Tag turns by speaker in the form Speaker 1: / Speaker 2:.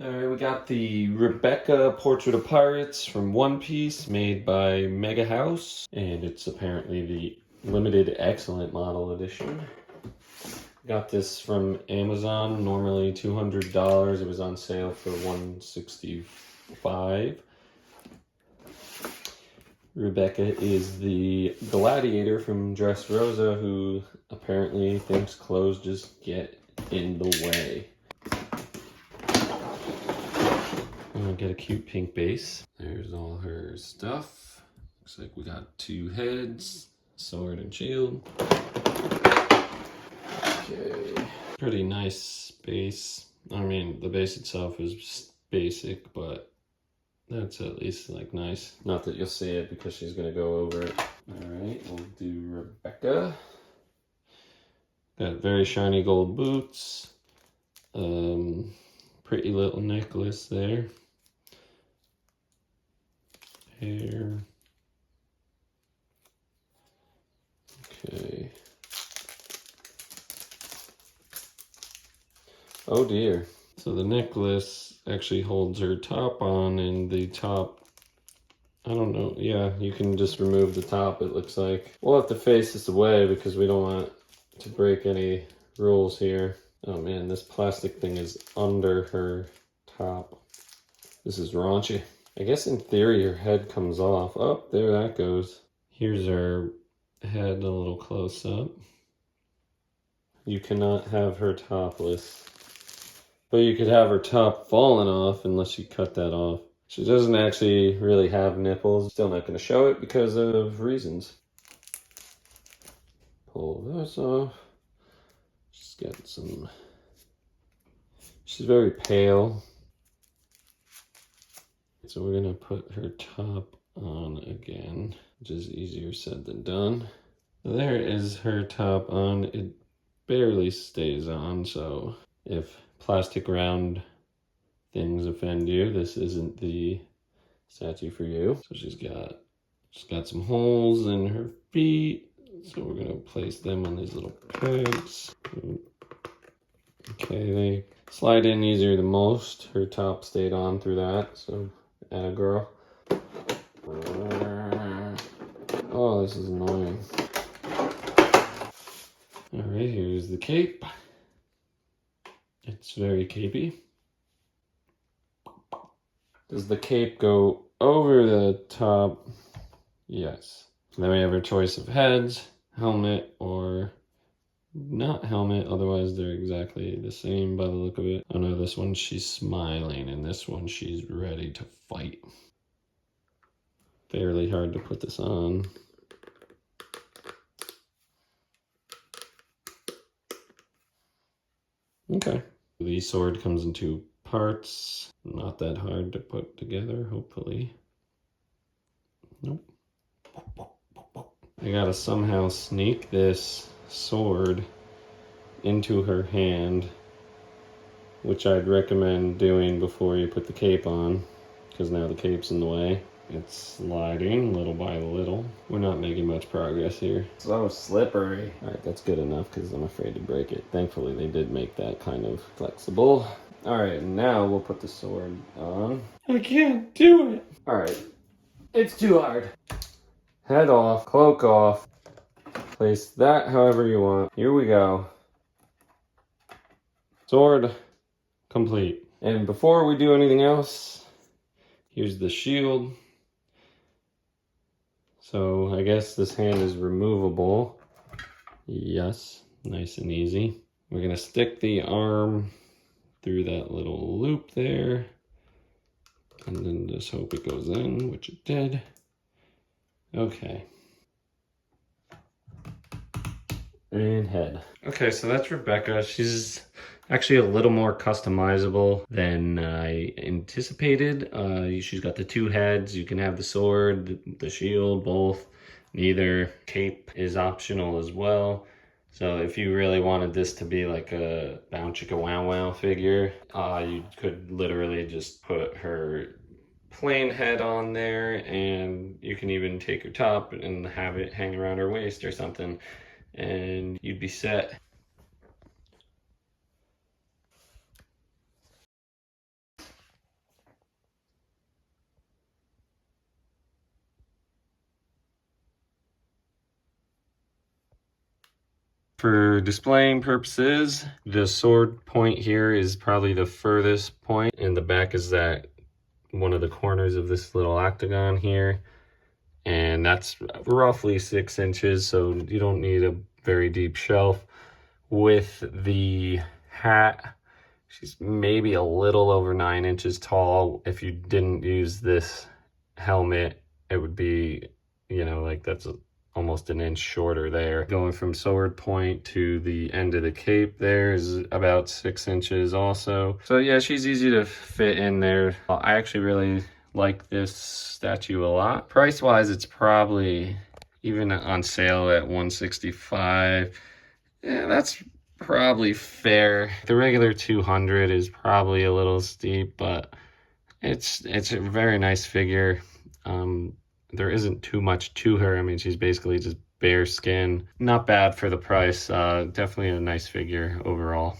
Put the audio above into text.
Speaker 1: Alright, we got the Rebecca Portrait of Pirates from One Piece, made by Mega House, and it's apparently the limited excellent model edition. Got this from Amazon, normally $200. It was on sale for $165. Rebecca is the gladiator from Dressrosa, who apparently thinks clothes just get in the way. Get a cute pink base. There's all her stuff. Looks like we got two heads, sword and shield. Okay. Pretty nice base. I mean, the base itself is basic, but that's at least like nice. Not that you'll see it because she's gonna go over it. All right, we'll do Rebecca. Got very shiny gold boots. Pretty little necklace there. Hair. Okay. Oh dear. So the necklace actually holds her top on, and the top, I don't know, yeah, you can just remove the top, it looks like. We'll have to face this away because we don't want to break any rules here. Oh man, this plastic thing is under her top. This is raunchy. I guess in theory her head comes off. Oh, there that goes. Here's her head a little close up. You cannot have her topless. But you could have her top falling off unless you cut that off. She doesn't actually really have nipples. Still not going to show it because of reasons. Pull this off. She's got some... She's very pale. So we're gonna put her top on again, which is easier said than done. There is her top on. It barely stays on, so if plastic round things offend you, this isn't the statue for you. So she's got some holes in her feet, so we're gonna place them on these little pegs. Okay, they slide in easier than most. Her top stayed on through that, so atta girl. Oh, this is annoying. Alright, here's the cape. It's very capey. Does the cape go over the top? Yes. Then we have our choice of heads, helmet, or not helmet, otherwise they're exactly the same by the look of it. Oh no, this one she's smiling, and this one she's ready to fight. Fairly hard to put this on. Okay. The sword comes in two parts. Not that hard to put together, hopefully. Nope. I gotta somehow sneak this sword into her hand, which I'd recommend doing before you put the cape on, because now the cape's in the way. It's sliding little by little. We're not making much progress here. So slippery. All right, that's good enough because I'm afraid to break it. Thankfully, they did make that kind of flexible. All right, now we'll put the sword on. I can't do it. All right, it's too hard. Head off, cloak off. Place that however you want. Here we go. Sword complete. And before we do anything else, here's the shield. So I guess this hand is removable. Yes, nice and easy. We're gonna stick the arm through that little loop there, and then just hope it goes in, which it did. Okay. And head. Okay, so that's Rebecca. She's actually a little more customizable than I anticipated. She's got the two heads. You can have the sword, the shield, both. Neither. Cape is optional as well. So if you really wanted this to be like a Bow Chicka Wow Wow figure, you could literally just put her plain head on there, and you can even take her top and have it hang around her waist or something, and you'd be set. For displaying purposes, the sword point here is probably the furthest point, and the back is that one of the corners of this little octagon here, and that's roughly 6 inches, so you don't need a very deep shelf. With the hat, she's maybe a little over 9 inches tall. If you didn't use this helmet, it would be, you know, like that's almost an inch shorter there. Going from sword point to the end of the cape there is about 6 inches also. So yeah, she's easy to fit in there. I actually really like this statue a lot. Price wise, it's probably even on sale at $165. Yeah, that's probably fair. The regular 200 is probably a little steep, but it's a very nice figure. There isn't too much to her. I mean, she's basically just bare skin. Not bad for the price. Definitely a nice figure overall.